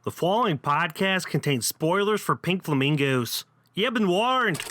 The following podcast contains spoilers for Pink Flamingos. You've been warned.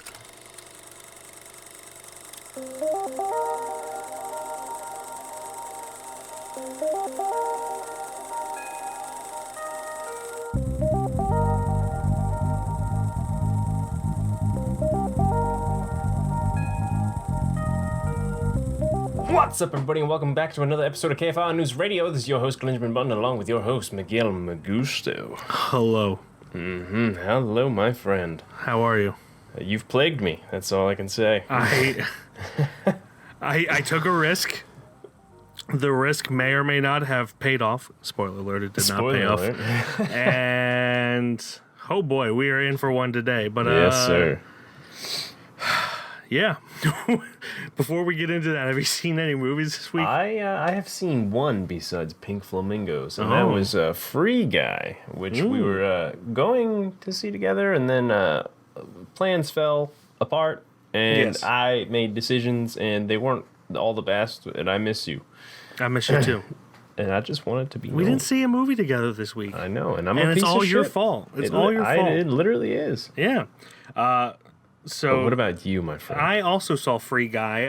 What's up, everybody, and welcome back to another episode of KFR News Radio. This is your host, Benjamin Button, along with your host, Miguel Magusto. Hello. Hello, my friend. How are you? You've plagued me. That's all I can say. I took a risk. The risk may or may not have paid off. Spoiler alert, it did not pay off. And, oh boy, we are in for one today. But yes, sir. Yeah. Before we get into that, have you seen any movies this week? I have seen one besides Pink Flamingos, and that was Free Guy, which we were going to see together, and then plans fell apart, and Yes. I made decisions, and they weren't all the best, and I miss you. I miss you too. And I just wanted to be We known. didn't see a movie together this week. I know, and I'm And a it's piece all of your shit. fault. It's all your fault. It literally is. Yeah. So But what about you, my friend? I also saw Free Guy.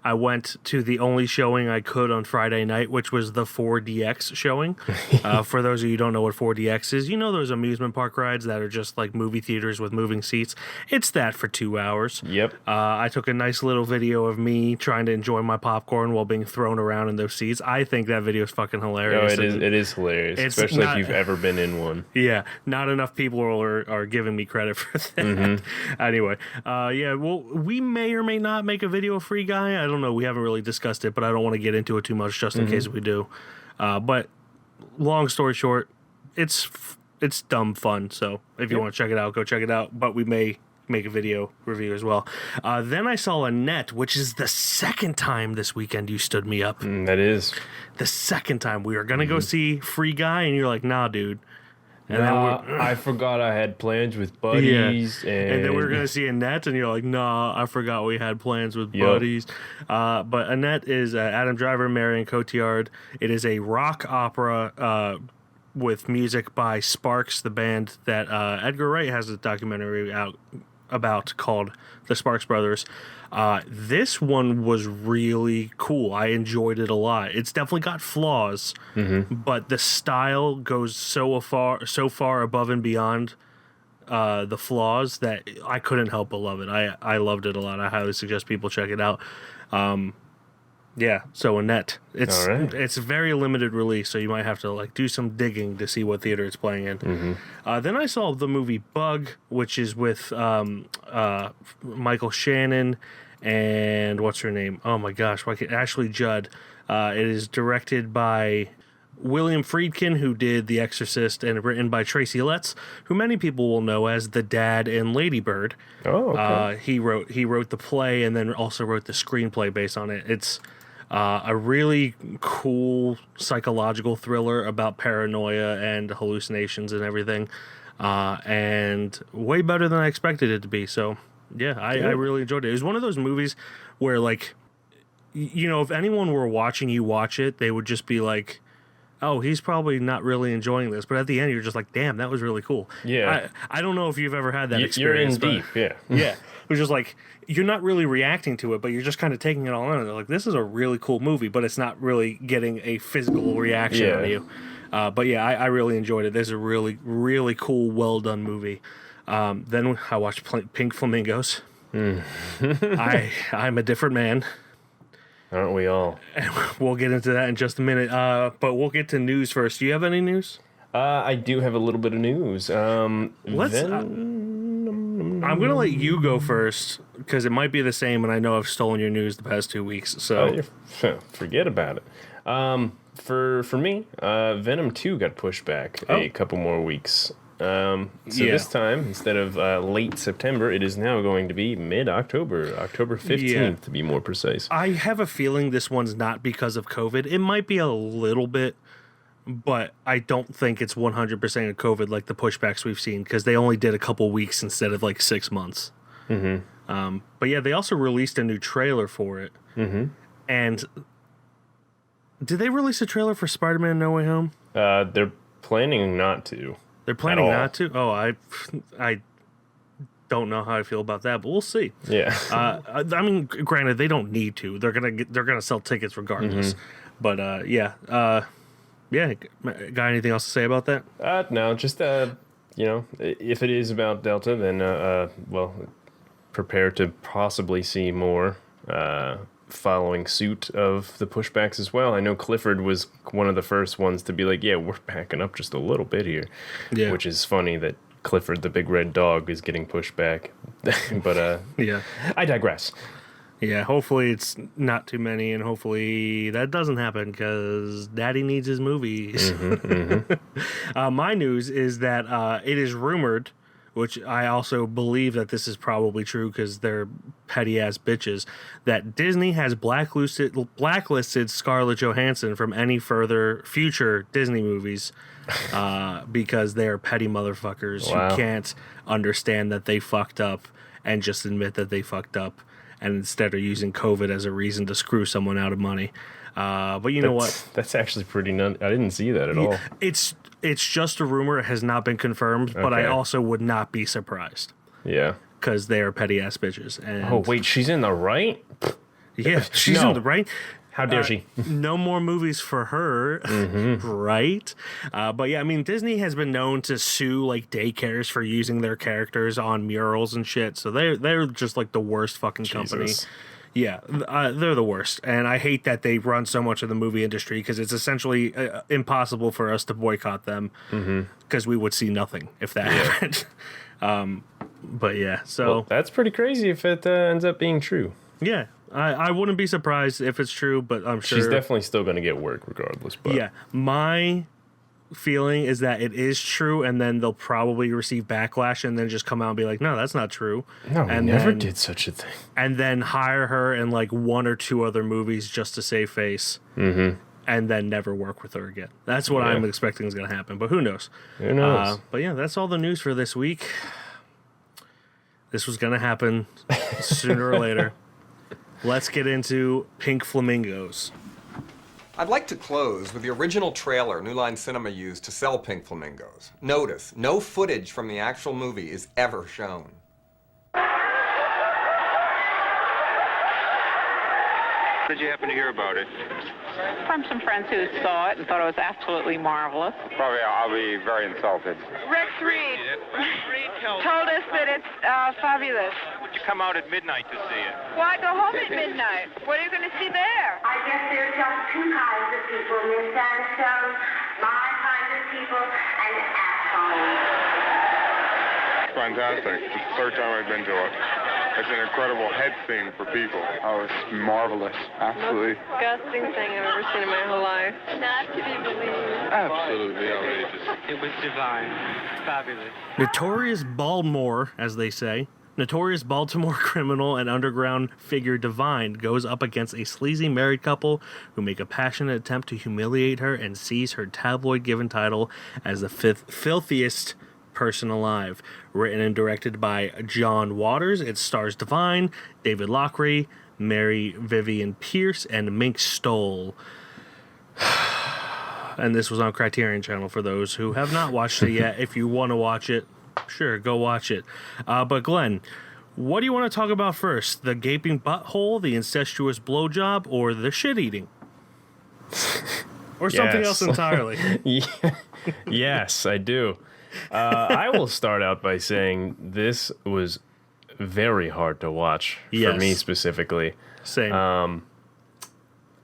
I went to the only showing I could on Friday night, which was the 4DX showing. For those of you who don't know what 4DX is, you know those amusement park rides that are just like movie theaters with moving seats. It's that for 2 hours. Yep. I took a nice little video of me trying to enjoy my popcorn while being thrown around in those seats. I think that video is fucking No, hilarious. it is hilarious, It's especially not- if you've ever been in one. Yeah, not enough people are giving me credit for that. Anyway, yeah, well, we may or may not make a video of Free Guy. I don't know. We haven't really discussed it, but I don't want to get into it too much just in case we do. But long story short, it's dumb fun. So if you want to check it out, go check it out. But we may make a video review as well. Then I saw Annette, which is the second time this weekend you stood me up. That is. The second time we were going to go see Free Guy, and you're like, nah, dude. And I forgot I had plans with buddies. And then we were going to see Annette, and you're like, nah, I forgot we had plans with Yep. buddies. But Annette is Adam Driver, Marion Cotillard. It is a rock opera with music by Sparks, the band that Edgar Wright has a documentary out about called The Sparks Brothers. This one was really cool. I enjoyed it a lot. It's definitely got flaws, but the style goes so far above and beyond the flaws that I couldn't help but love it. I loved it a lot. I highly suggest people check it out. Yeah, so Annette. It's All right. it's a very limited release, so you might have to like do some digging to see what theater it's playing in. Then I saw the movie Bug, which is with Michael Shannon and what's her name? Oh my gosh, Ashley Judd. It is directed by William Friedkin, who did The Exorcist, and written by Tracy Letts, who many people will know as the dad in Lady Bird. Oh, okay. He wrote the play and then also wrote the screenplay based on it. It's a really cool psychological thriller about paranoia and hallucinations and everything, and way better than I expected it to be. So, yeah, I really enjoyed it. It was one of those movies where, like, you know, if anyone were watching you watch it, they would just be like, oh, he's probably not really enjoying this. But at the end, you're just like, damn, that was really cool. Yeah. I don't know if you've ever had that You're experience. in deep, yeah. Yeah. It was just like, you're not really reacting to it, but you're just kind of taking it all in. And they're like, this is a really cool movie, but it's not really getting a physical reaction out of you. But yeah, I really enjoyed it. This is a really, really cool, well done movie. Then I watched Pink Flamingos. I'm a different man. Aren't we all? We'll get into that in just a minute. But we'll get to news first. Do you have any news? I do have a little bit of news. I'm going to let you go first because it might be the same, and I know I've stolen your news the past 2 weeks. So Forget about it. For me, Venom 2 got pushed back a couple more weeks. This time, instead of late September, it is now going to be mid-October, October 15th to be more precise. I have a feeling this one's not because of COVID. It might be a little bit, but I don't think it's 100% of COVID like the pushbacks we've seen because they only did a couple weeks instead of like 6 months. But yeah, they also released a new trailer for it. And did they release a trailer for Spider-Man No Way Home? They're planning not to. They're planning not to? Oh, I don't know how I feel about that, but we'll see. Yeah. I mean, granted, they don't need to. They're gonna sell tickets regardless. But yeah. Got anything else to say about that? No, just if it is about Delta, then prepare to possibly see more following suit of the pushbacks as well. I know Clifford was one of the first ones to be like, yeah, we're backing up just a little bit here. Yeah. Which is funny that Clifford the big red dog is getting pushed back. But yeah. I digress. Yeah, hopefully it's not too many, and hopefully that doesn't happen because Daddy needs his movies. My news is that it is rumored, which I also believe that this is probably true because they're petty-ass bitches, that Disney has blacklisted Scarlett Johansson from any further future Disney movies because they are petty motherfuckers who can't understand that they fucked up and just admit that they fucked up, and instead are using COVID as a reason to screw someone out of money. But know what? That's actually pretty I didn't see that at all. It's just a rumor. It has not been confirmed, but I also would not be surprised. Yeah. Because they are petty-ass bitches. And oh, wait, she's in the right? Yeah, she's in the right. How dare she? No more movies for her, right? But yeah, I mean, Disney has been known to sue like daycares for using their characters on murals and shit. So they're just like the worst fucking company. Yeah, they're the worst, and I hate that they run so much of the movie industry because it's essentially impossible for us to boycott them because we would see nothing if that happened. But yeah, so that's pretty crazy if it ends up being true. Yeah. I wouldn't be surprised if it's true, but I'm sure... She's definitely still going to get work regardless. But yeah, my feeling is that it is true, and then they'll probably receive backlash and then just come out and be like, no, that's not true. No, we never did such a thing. And then hire her in like one or two other movies just to save face, and then never work with her again. That's what I'm expecting is going to happen, but who knows? Who knows? But yeah, that's all the news for this week. This was going to happen sooner or later. Let's get into Pink Flamingos. I'd like to close with the original trailer New Line Cinema used to sell Pink Flamingos. Notice, no footage from the actual movie is ever shown. How did you happen to hear about it? From some friends who saw it and thought it was absolutely marvelous. Probably I'll be very insulted. Rex Reed told us that it's fabulous. Would you come out at midnight to see it? Why go home at midnight? What are you going to see there? I guess there are just two kinds of people, Miss Sandstone. My kind of people and assholes. Fantastic. It's the third time I've been to it. It's an incredible head scene for people. Oh, it's marvelous. Absolutely. Most disgusting thing I've ever seen in my whole life. Not to be believed. Absolutely outrageous. It was divine. Fabulous. Notorious Baltimore, as they say. Notorious Baltimore criminal and underground figure Divine goes up against a sleazy married couple who make a passionate attempt to humiliate her and seize her tabloid-given title as the filthiest person alive. Written and directed by John Waters, it stars Divine, David Lochary, Mary Vivian Pierce, and Mink Stoll. And this was on Criterion Channel for those who have not watched it yet. If you want to watch it, sure, go watch it. But Glenn, what do you want to talk about first? The gaping butthole, the incestuous blowjob, or the shit eating? Or something else entirely? Yes, I do. I will start out by saying this was very hard to watch for me specifically. Same.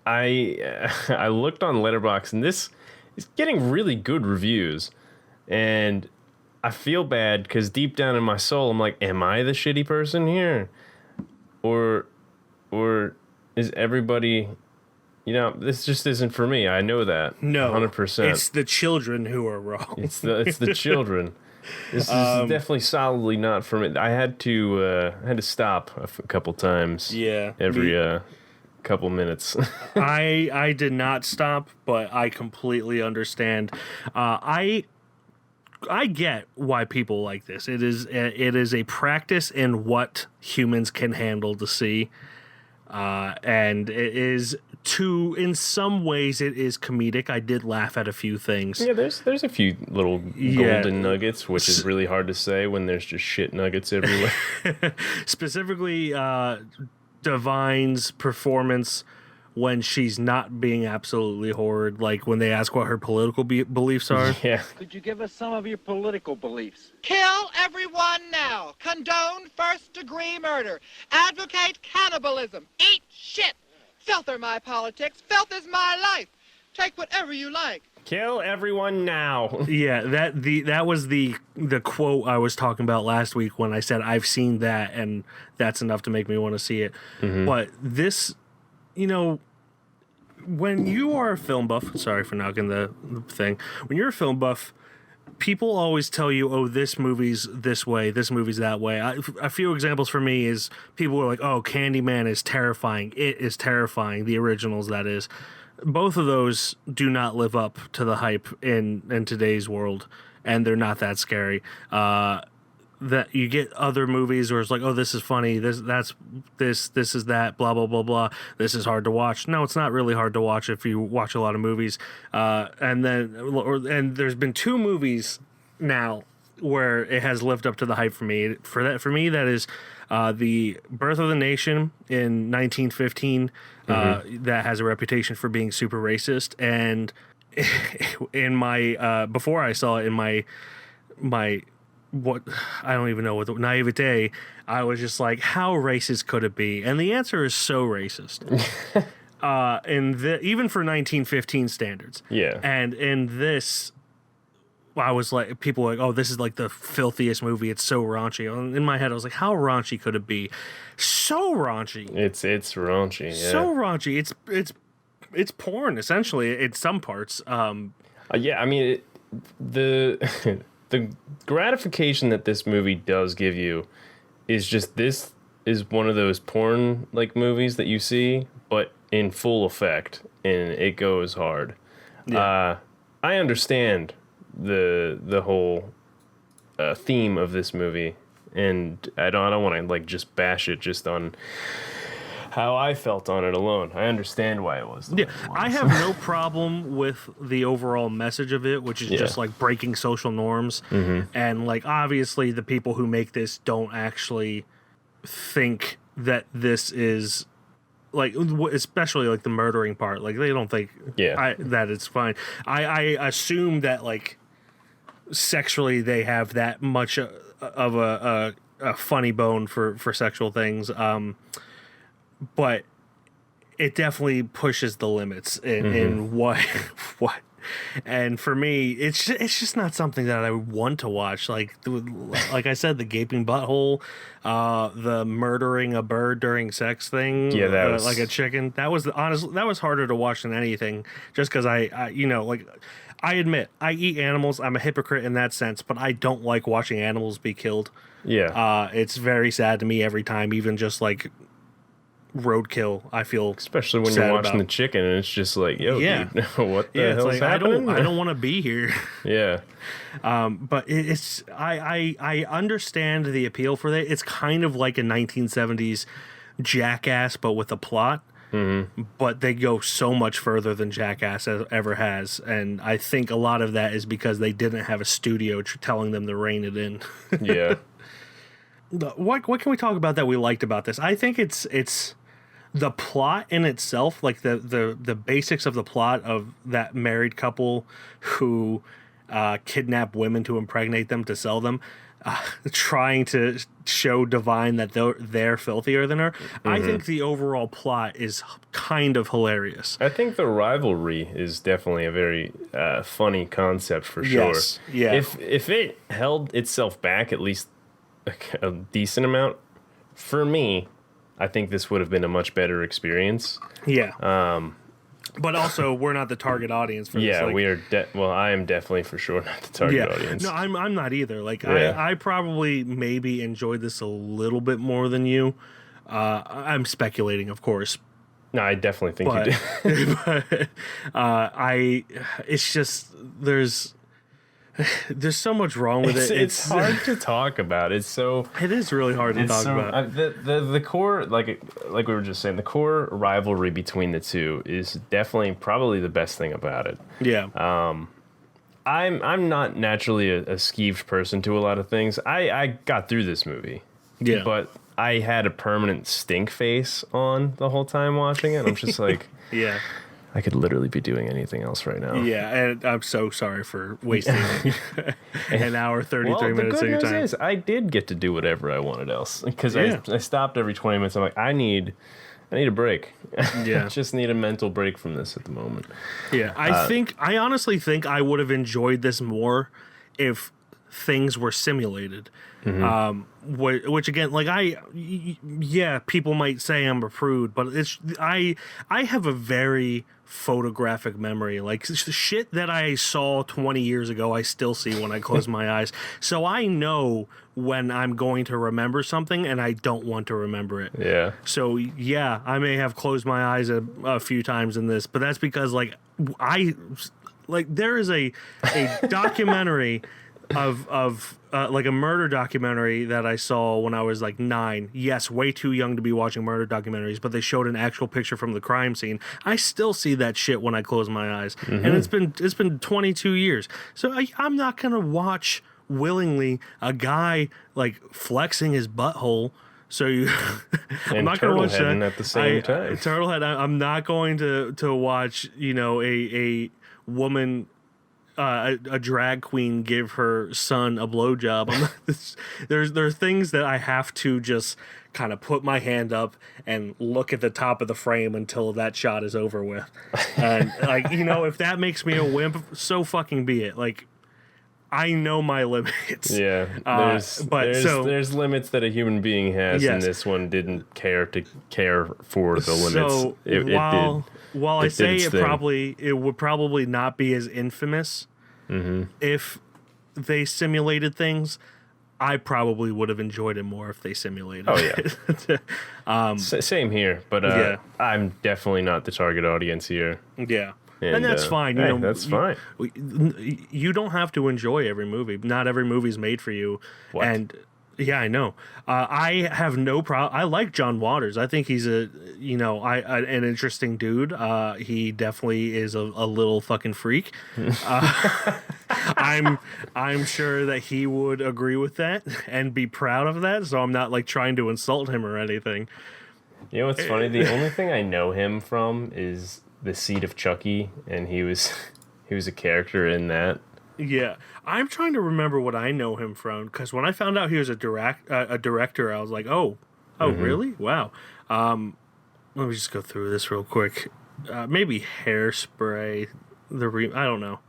I looked on Letterboxd, and this is getting really good reviews, and I feel bad because deep down in my soul, I'm like, am I the shitty person here? Or is everybody... this just isn't for me. I know that. No, 100%. It's the children who are wrong. It's the children. This is definitely solidly not for me. I had to stop a couple times. Yeah, every couple minutes. I did not stop, but I completely understand. I get why people like this. It is a practice in what humans can handle to see. And it is in some ways it is comedic. I did laugh at a few things. Yeah, there's a few little golden nuggets, which is really hard to say when there's just shit nuggets everywhere. Specifically, Divine's performance when she's not being absolutely horrid, like when they ask what her political beliefs are. Yeah. Could you give us some of your political beliefs? Kill everyone now. Condone first-degree murder. Advocate cannibalism. Eat shit. Filth are my politics. Filth is my life. Take whatever you like. Kill everyone now. Yeah, that was the quote I was talking about last week when I said I've seen that, and that's enough to make me want to see it. Mm-hmm. But this, when you are a film buff, sorry for knocking the thing. When you're a film buff, people always tell you, oh, this movie's this way, this movie's that way. A few examples for me is people are like, oh, Candyman is terrifying. It is terrifying. The originals, that is. Both of those do not live up to the hype in today's world, and they're not that scary. That you get other movies where it's like, oh, this is funny, this is that, blah blah blah blah. This is hard to watch. No, it's not really hard to watch if you watch a lot of movies. And there's been 2 movies now where it has lived up to the hype for me. For me, that is the Birth of the Nation in 1915. That has a reputation for being super racist, and in my before I saw it in my what I don't even know what the naivete, I was just like, how racist could it be? And the answer is so racist. Even for 1915 standards. Yeah. And in this, I was like, people were like, oh, this is like the filthiest movie. It's so raunchy. And in my head, I was like, how raunchy could it be? So raunchy. It's raunchy. Yeah. So raunchy. It's porn essentially in some parts. Yeah, I mean the gratification that this movie does give you is just, this is one of those porn like movies that you see, but in full effect, and it goes hard. Yeah. I understand the whole theme of this movie, and I don't want to like just bash it just on how I felt on it alone. I understand why it was. I have no problem with the overall message of it, which is just like breaking social norms. Mm-hmm. And like, obviously the people who make this don't actually think that this is like, especially like the murdering part. Like they don't think that it's fine. I assume that like sexually they have that much of a funny bone for sexual things. But it definitely pushes the limits in what, and for me, it's just not something that I want to watch. Like I said, the gaping butthole, the murdering a bird during sex thing, that was like a chicken. That was honestly, that was harder to watch than anything. Just because I admit I eat animals. I'm a hypocrite in that sense, but I don't like watching animals be killed. Yeah, it's very sad to me every time, even just like roadkill. I feel, especially when you're watching the chicken and it's just like, yo, dude, what the hell's like, happening? I don't want to be here. Yeah. But it's I understand the appeal for that. It's kind of like a 1970s Jackass, but with a plot. Mm-hmm. But they go so much further than Jackass ever has, and I think a lot of that is because they didn't have a studio telling them to rein it in. Yeah. What can we talk about that we liked about this? I think it's the plot in itself, like the basics of the plot of that married couple who kidnap women to impregnate them to sell them, trying to show Divine that they're filthier than her. Mm-hmm. I think the overall plot is kind of hilarious. I think the rivalry is definitely a very funny concept for sure. Yes. Yeah. If it held itself back at least a decent amount, for me, I think this would have been a much better experience. Yeah. But also, we're not the target audience for this. Yeah, we are. Well, I am definitely for sure not the target audience. No, I'm not either. Like, I probably maybe enjoyed this a little bit more than you. I'm speculating, of course. No, I definitely think you did. But it's just, there's There's so much wrong with it. It's hard to talk about. It is really hard to talk about. The core, like we were just saying, the core rivalry between the two is definitely probably the best thing about it. Yeah. I'm not naturally a skeeved person to a lot of things. I got through this movie. Yeah. But I had a permanent stink face on the whole time watching it. I'm just like, yeah. I could literally be doing anything else right now. Yeah, and I'm so sorry for wasting an hour, 33 minutes of your time. The good news is I did get to do whatever I wanted else. Because I stopped every 20 minutes. I'm like, I need a break. Yeah. I just need a mental break from this at the moment. Yeah, I honestly think I would have enjoyed this more if things were simulated. Which again, like people might say I'm a prude, but I have a very photographic memory. Like shit that I saw 20 years ago, I still see when I close my eyes. So I know when I'm going to remember something and I don't want to remember it. Yeah. So yeah, I may have closed my eyes a few times in this, but that's because there is a documentary of like a murder documentary that I saw when I was like 9. Yes, way too young to be watching murder documentaries, but they showed an actual picture from the crime scene. I still see that shit when I close my eyes, and it's been 22 years. So I'm not gonna watch willingly a guy like flexing his butthole. So I'm not going to watch that at the same time. Turtlehead. I'm not going to watch a woman. A drag queen give her son a blowjob. There are things that I have to just kind of put my hand up and look at the top of the frame until that shot is over with. And if that makes me a wimp, so fucking be it. Like, I know my limits. Yeah, there's limits that a human being has, and this one didn't care for the limits. So while I say it would probably not be as infamous if they simulated things, I probably would have enjoyed it more if they simulated it. Same here, but I'm definitely not the target audience here. Yeah. And that's fine. That's fine. You don't have to enjoy every movie. Not every movie's made for you. What? And yeah, I know. I have no problem. I like John Waters. I think he's an interesting dude. He definitely is a little fucking freak. I'm sure that he would agree with that and be proud of that. So I'm not like trying to insult him or anything. You know what's funny? The only thing I know him from is The Seed of Chucky, and he was a character in that. Yeah, I'm trying to remember what I know him from, because when I found out he was a director, I was like, oh, really? Wow. Let me just go through this real quick. Maybe Hairspray. I don't know.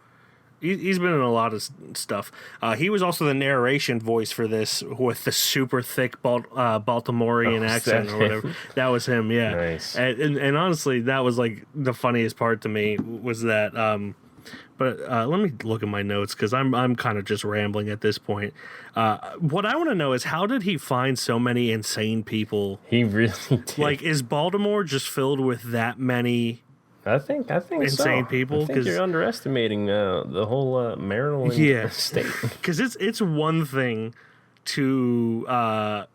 He's been in a lot of stuff. He was also the narration voice for this with the super thick Baltimorean accent or whatever. That was him, yeah. Nice. And honestly, that was like the funniest part to me was that. But let me look at my notes because I'm kind of just rambling at this point. What I want to know is, how did he find so many insane people? He really did. Like, is Baltimore just filled with that many? I think insane people. I think you're underestimating the whole Maryland state. Because it's one thing to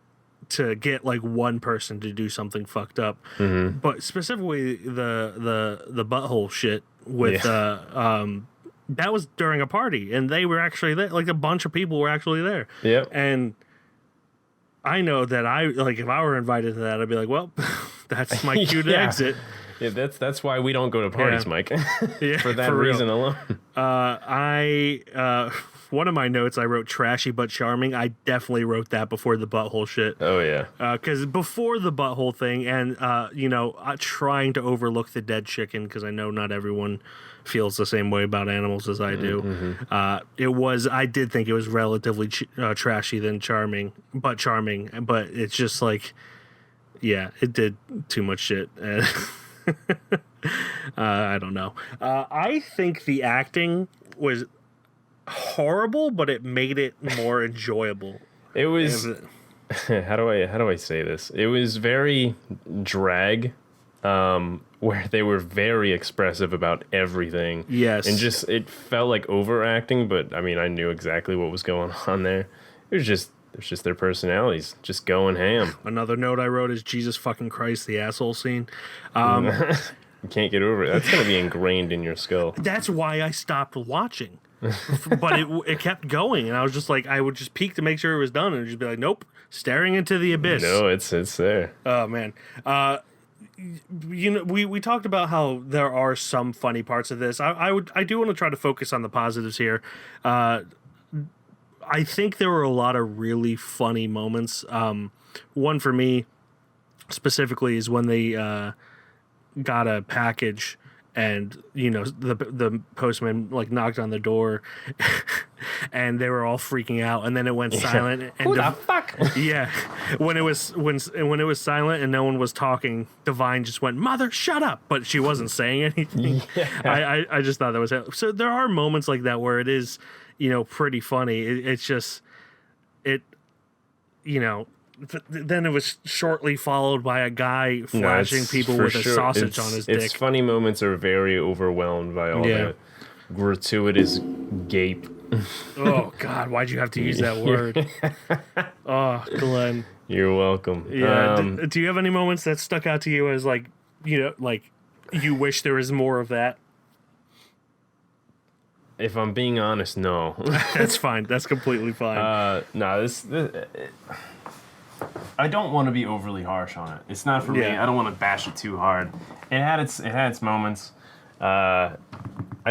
get like one person to do something fucked up, but specifically the butthole shit with that was during a party, and they were actually there. Like, a bunch of people were actually there. Yep. And I know that if I were invited to that, I'd be like, well, that's my cue to exit. Yeah, that's why we don't go to parties, Mike. For that reason alone. One of my notes, I wrote trashy but charming. I definitely wrote that before the butthole shit. Oh, yeah. Because before the butthole thing and, trying to overlook the dead chicken, because I know not everyone feels the same way about animals as I do. I did think it was relatively trashy than charming, but it's just like, yeah, it did too much shit. I don't know. I think the acting was horrible, but it made it more enjoyable. It was how do I say this? It was very drag where they were very expressive about everything. Yes. And just, it felt like overacting, but I mean, I knew exactly what was going on there. It's just their personalities just going ham. Another note I wrote is Jesus fucking Christ, the asshole scene. You can't get over it. That's going to be ingrained in your skull. That's why I stopped watching. But it kept going, and I was just like, I would just peek to make sure it was done, and just be like, nope, staring into the abyss. No, it's there. Oh man, we talked about how there are some funny parts of this. I do want to try to focus on the positives here. I think there were a lot of really funny moments. One for me specifically is when they got a package. And the postman like knocked on the door, and they were all freaking out. And then it went silent. And who the fuck? Yeah, when it was silent and no one was talking, Divine just went, "Mother, shut up!" But she wasn't saying anything. Yeah. I just thought that was so. There are moments like that where it is, pretty funny. It's just Then it was shortly followed by a guy flashing people with a sausage on his dick. Its funny moments are very overwhelmed by all that gratuitous gape. Oh, God, why'd you have to use that word? Oh, Glenn. You're welcome. Yeah. Do you have any moments that stuck out to you as, like you wish there was more of that? If I'm being honest, no. That's fine. That's completely fine. No, this I don't want to be overly harsh on it. It's not for me. I don't want to bash it too hard. It had its moments. I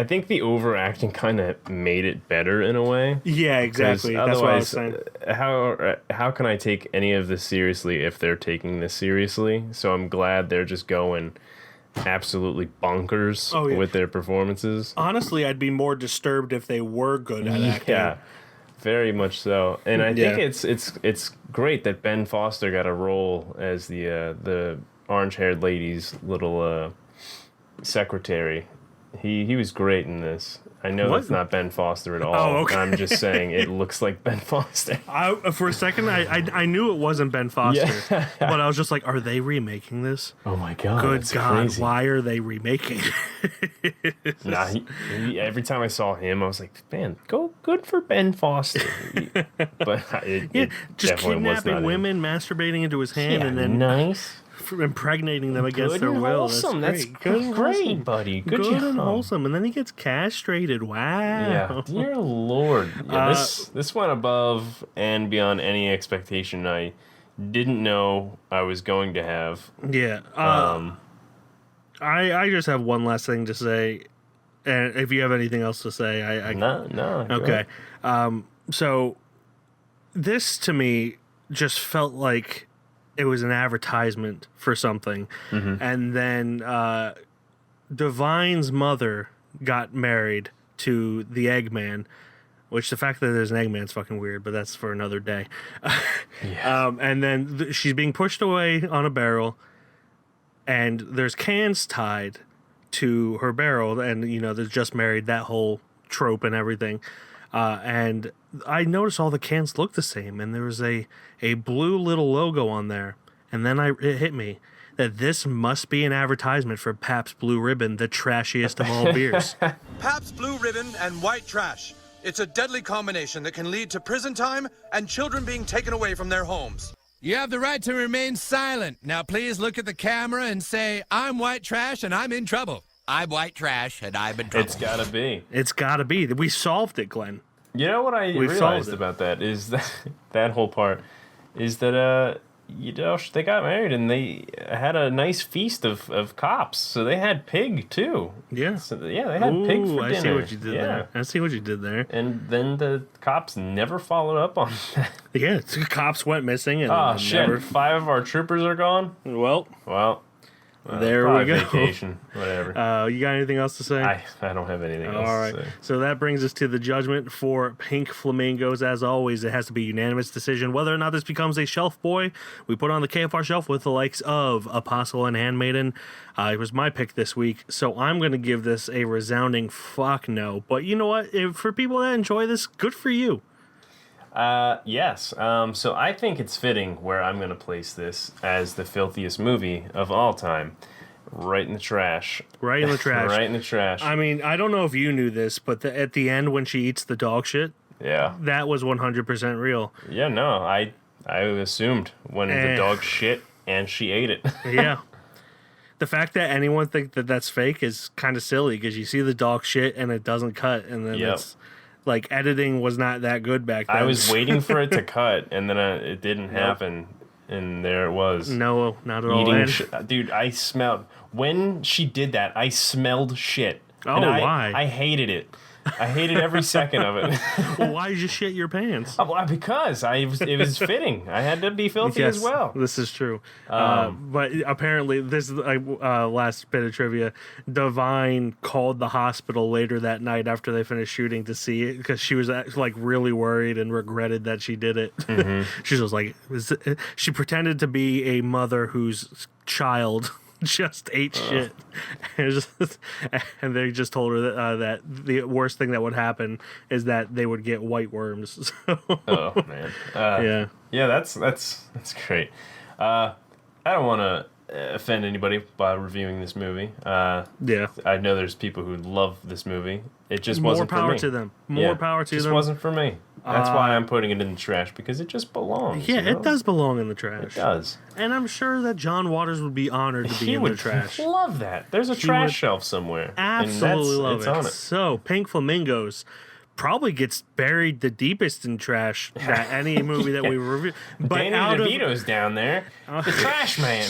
think the overacting kind of made it better in a way. Yeah, exactly. That's what I was saying. How can I take any of this seriously if they're taking this seriously? So I'm glad they're just going absolutely bonkers with their performances. Honestly, I'd be more disturbed if they were good at acting. Yeah. Very much so, and I think it's great that Ben Foster got a role as the orange-haired lady's little secretary. He was great in this. I know that's not Ben Foster at all. Oh, okay. I'm just saying it looks like Ben Foster. For a second, I knew it wasn't Ben Foster, but I was just like, are they remaking this? Oh my God! Good God! Crazy. Why are they remaking it? Nah, every time I saw him, I was like, man, good for Ben Foster. But it just kidnapping women, masturbating into his hand, and then impregnating them against their will. Wholesome. That's great, buddy. Good and wholesome. And then he gets castrated. Wow. Yeah. Dear Lord. Yeah, this went above and beyond any expectation I didn't know I was going to have. Yeah. I just have one last thing to say. And if you have anything else to say, No. Okay. So this to me just felt like it was an advertisement for something. Mm-hmm. And then Divine's mother got married to the Eggman, which the fact that there's an Eggman is fucking weird, but that's for another day. And then she's being pushed away on a barrel, and there's cans tied to her barrel, and, they're just married, that whole trope and everything. And I noticed all the cans look the same, and there was a blue little logo on there. And then it hit me that this must be an advertisement for Pabst Blue Ribbon, the trashiest of all beers. Pabst Blue Ribbon and white trash. It's a deadly combination that can lead to prison time and children being taken away from their homes. You have the right to remain silent. Now please look at the camera and say, I'm white trash and I'm in trouble. I'm white trash and I'm in trouble. It's gotta be. It's gotta be. We solved it, Glenn. You know what I realized about that is that whole part is that they got married and they had a nice feast of cops. So they had pig too. Yeah. So, they had pig for dinner. I see what you did there. I see what you did there. And then the cops never followed up on that. Yeah, the cops went missing and shit. 5 of our troopers are gone. Well. There we go. Vacation, whatever. You got anything else to say? I don't have anything else to say. So that brings us to the judgment for Pink Flamingos. As always, it has to be a unanimous decision. Whether or not this becomes a shelf boy, we put on the KFR shelf with the likes of Apostle and Handmaiden. It was my pick this week, so I'm going to give this a resounding fuck no. But you know what? For people that enjoy this, good for you. Yes. So I think it's fitting where I'm going to place this as the filthiest movie of all time. Right in the trash. Right in the trash. Right in the trash. I mean, I don't know if you knew this, but at the end when she eats the dog shit, yeah, that was 100% real. Yeah, no, I assumed when the dog shit and she ate it. Yeah. The fact that anyone think that that's fake is kind of silly because you see the dog shit and it doesn't cut, and then it's like editing was not that good back then. I was waiting for it to cut, and then it didn't happen, and there it was. No, not at all. Dude, I smelled when she did that. I smelled shit. Oh, why? I hated it. I hated every second of it. Well, why did you shit your pants? Because it was fitting. I had to be filthy as well. This is true. But apparently, this is last bit of trivia. Divine called the hospital later that night after they finished shooting to see it because she was like really worried and regretted that she did it. Mm-hmm. She was like, she pretended to be a mother whose child just ate shit, and they just told her that the worst thing that would happen is that they would get white worms. Oh man, yeah, that's great. I don't want to offend anybody by reviewing this movie. Yeah, I know there's people who love this movie. It just wasn't for me. More power to them. More power to them. It just wasn't for me. That's why I'm putting it in the trash, because it just belongs. Yeah, it does belong in the trash. It does. And I'm sure that John Waters would be honored to be in the trash. He would love that. There's a trash shelf somewhere. Absolutely love it. On it. So, Pink Flamingos probably gets buried the deepest in trash that any movie that we review. But Danny DeVito's down there. The trash man.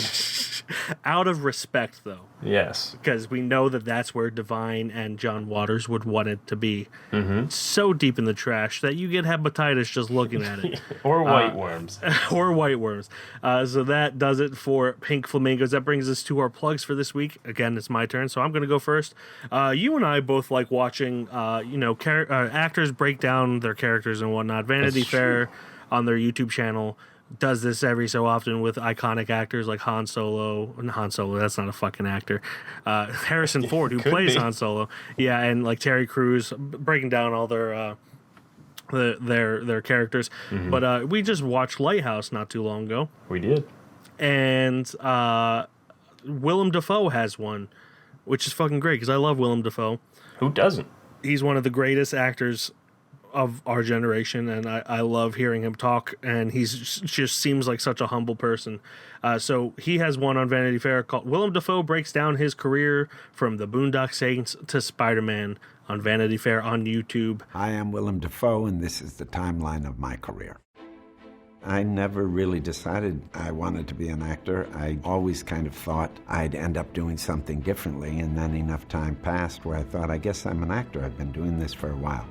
Out of respect, though. Yes. Because we know that that's where Divine and John Waters would want it to be. Mm-hmm. So deep in the trash that you get hepatitis just looking at it. Or white worms. Or white worms. So that does it for Pink Flamingos. That brings us to our plugs for this week. Again, it's my turn, so I'm going to go first. You and I both like watching, actors break down their characters and whatnot. Vanity Fair on their YouTube channel does this every so often with iconic actors like Han Solo, that's not a fucking actor, Harrison Ford, who plays Han Solo, and like Terry Crews, breaking down all their characters. Mm-hmm. But we just watched Lighthouse not too long ago. We did. And Willem Dafoe has one, which is fucking great because I love Willem Dafoe. Who doesn't? He's one of the greatest actors of our generation, and I love hearing him talk, and he's just seems like such a humble person. So he has one on Vanity Fair called Willem Dafoe Breaks Down His Career from the Boondock Saints to Spider-Man on Vanity Fair on YouTube. Hi, I'm Willem Dafoe, and this is the timeline of my career. I never really decided I wanted to be an actor. I always kind of thought I'd end up doing something differently, and then enough time passed where I thought, I guess I'm an actor. I've been doing this for a while.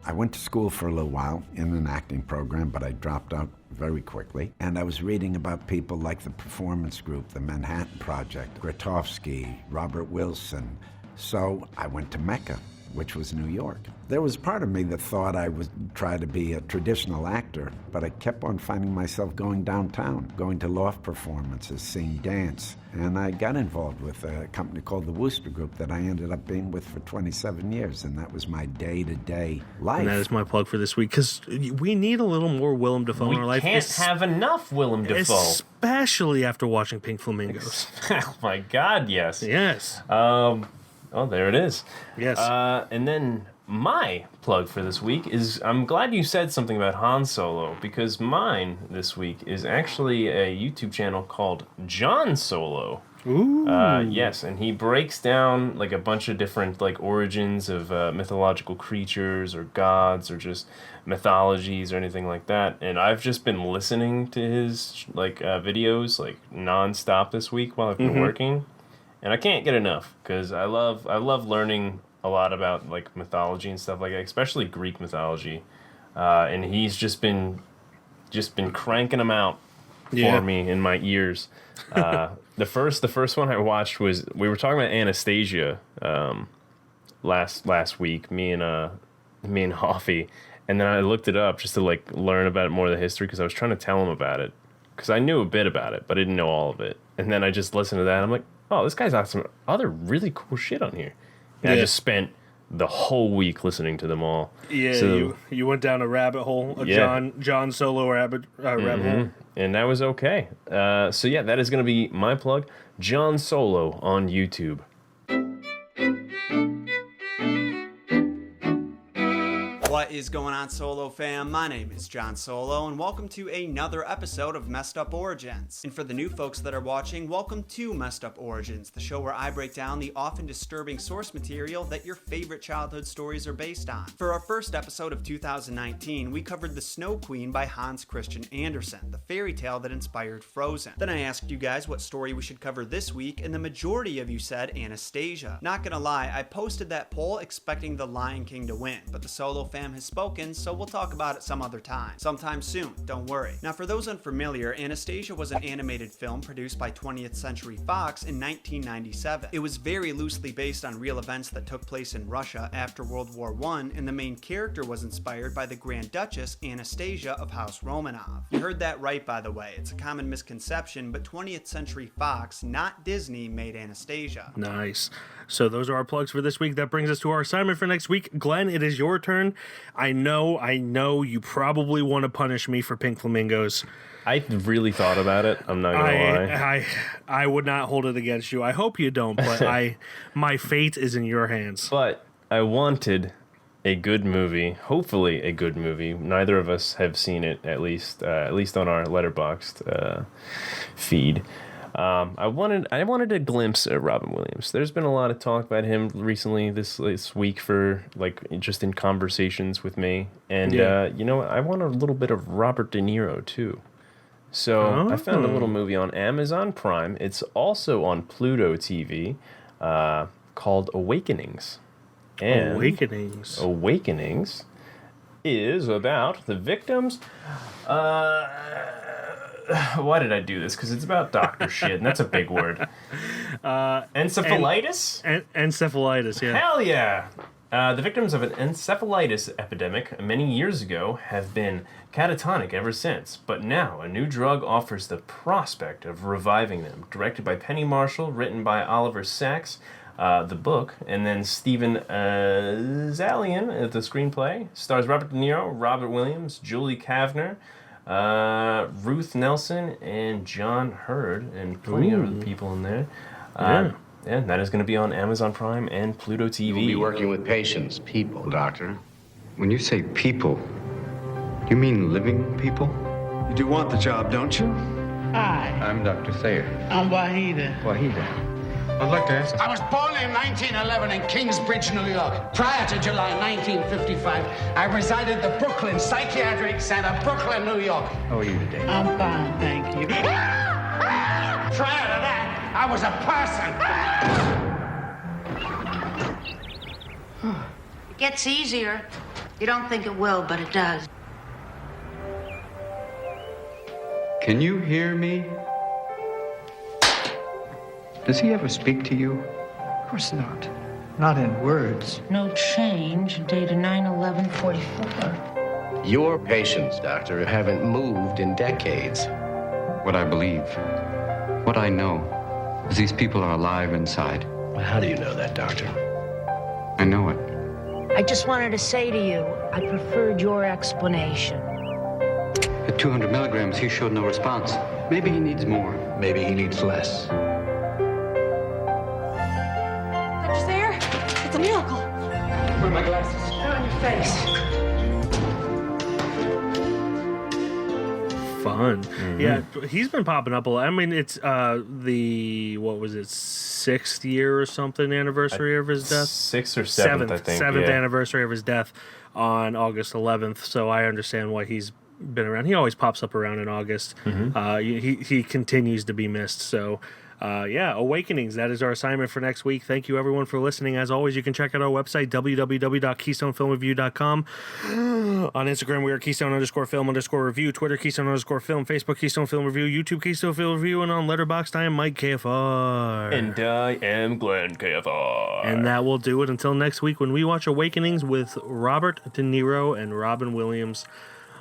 I went to school for a little while in an acting program, but I dropped out very quickly. And I was reading about people like the Performance Group, the Manhattan Project, Grotowski, Robert Wilson. So I went to Mecca, which was New York. There was part of me that thought I would try to be a traditional actor, but I kept on finding myself going downtown, going to loft performances, seeing dance. And I got involved with a company called the Wooster Group that I ended up being with for 27 years, and that was my day-to-day life. And that is my plug for this week, because we need a little more Willem Dafoe in our life. We can't have enough Willem Dafoe. Especially after watching Pink Flamingos. Oh my God, yes. Yes. Oh, there it is. Yes. And then my plug for this week is, I'm glad you said something about Han Solo, because mine this week is actually a YouTube channel called John Solo. Ooh. Yes, and he breaks down like a bunch of different like origins of mythological creatures or gods or just mythologies or anything like that. And I've just been listening to his like videos like nonstop this week while I've been working. And I can't get enough because I love learning a lot about like mythology and stuff like that, especially Greek mythology. And he's just been cranking them out for me in my ears. The first one I watched was, we were talking about Anastasia last week, me and Hoffy, and then I looked it up just to like learn about more of the history because I was trying to tell him about it because I knew a bit about it but I didn't know all of it. And then I just listened to that and I'm like, oh, this guy's got some other really cool shit on here. And I just spent the whole week listening to them all. Yeah, so, you went down a rabbit hole, John Solo rabbit hole. And that was okay. So yeah, that is going to be my plug. John Solo on YouTube. What is going on, Solo fam? My name is John Solo, and welcome to another episode of Messed Up Origins. And for the new folks that are watching, welcome to Messed Up Origins, the show where I break down the often disturbing source material that your favorite childhood stories are based on. For our first episode of 2019, we covered The Snow Queen by Hans Christian Andersen, the fairy tale that inspired Frozen. Then I asked you guys what story we should cover this week, and the majority of you said Anastasia. Not gonna lie, I posted that poll expecting The Lion King to win, but the Solo fam has spoken, so we'll talk about it some other time. Sometime soon, don't worry. Now, for those unfamiliar, Anastasia was an animated film produced by 20th Century Fox in 1997. It was very loosely based on real events that took place in Russia after World War I, and the main character was inspired by the Grand Duchess Anastasia of House Romanov. You heard that right, by the way. It's a common misconception, but 20th Century Fox, not Disney, made Anastasia. Nice. So those are our plugs for this week. That brings us to our assignment for next week. Glenn, it is your turn. I know you probably want to punish me for Pink Flamingos. I really thought about it. I'm not gonna lie. I would not hold it against you. I hope you don't, but my fate is in your hands. But I wanted a good movie, hopefully a good movie. Neither of us have seen it, at least on our Letterboxd feed. I wanted a glimpse at Robin Williams. There's been a lot of talk about him recently this week for just in conversations with me, and I want a little bit of Robert De Niro too. So I found a little movie on Amazon Prime. It's also on Pluto TV, called Awakenings. And Awakenings is about the victims. Why did I do this? Because it's about doctor shit, and that's a big word. Encephalitis? Encephalitis, yeah. Hell yeah! The victims of an encephalitis epidemic many years ago have been catatonic ever since, but now a new drug offers the prospect of reviving them. Directed by Penny Marshall, written by Oliver Sacks, the book, and then Stephen Zalian at the screenplay. Stars Robert De Niro, Robert Williams, Julie Kavner, Ruth Nelson, and John Hurd, and plenty of other people in there. And that is going to be on Amazon Prime and Pluto TV. You'll be working with patients, people, doctor. When you say people, you mean living people? You do want the job, don't you? Hi. I'm Dr. Thayer. I'm Wahida. I'd like to ask... I was born in 1911 in Kingsbridge, New York. Prior to July 1955, I resided at the Brooklyn Psychiatric Center, Brooklyn, New York. How are you today? I'm fine, thank you. Prior to that, I was a person. It gets easier. You don't think it will, but it does. Can you hear me? Does he ever speak to you? Of course not. Not in words. No change, dated 9/11/44. Your patients, doctor, haven't moved in decades. What I believe, what I know, is these people are alive inside. How do you know that, doctor? I know it. I just wanted to say to you, I preferred your explanation. At 200 milligrams, he showed no response. Maybe he needs more. Maybe he needs less. Dr. Thayer, it's a miracle. Where are my glasses? They're on your face. Fun. Yeah, he's been popping up a lot. I mean, it's the, what was it, 6th year or something anniversary of his death? 6th or 7th, I think. 7th anniversary of his death on August 11th, so I understand why he's been around. He always pops up around in August. He continues to be missed, so... Awakenings. That is our assignment for next week. Thank you, everyone, for listening. As always, you can check out our website, www.keystonefilmreview.com. On Instagram, we are Keystone_film_review. Twitter, Keystone_film. Facebook, Keystone Film Review. YouTube, Keystone Film Review. And on Letterboxd, I am Mike KFR. And I am Glenn KFR. And that will do it until next week when we watch Awakenings with Robert De Niro and Robin Williams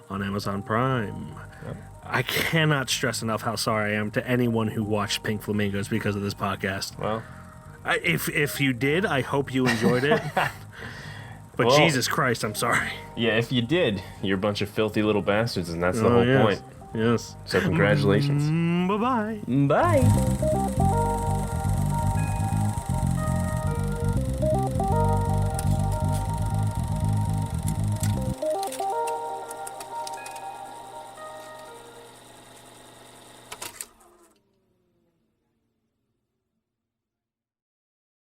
on Amazon Prime. Yep. I cannot stress enough how sorry I am to anyone who watched Pink Flamingos because of this podcast. Well, if you did, I hope you enjoyed it. But well, Jesus Christ, I'm sorry. Yeah, if you did, you're a bunch of filthy little bastards, and that's the whole point. Yes. So congratulations. Bye-bye. Bye.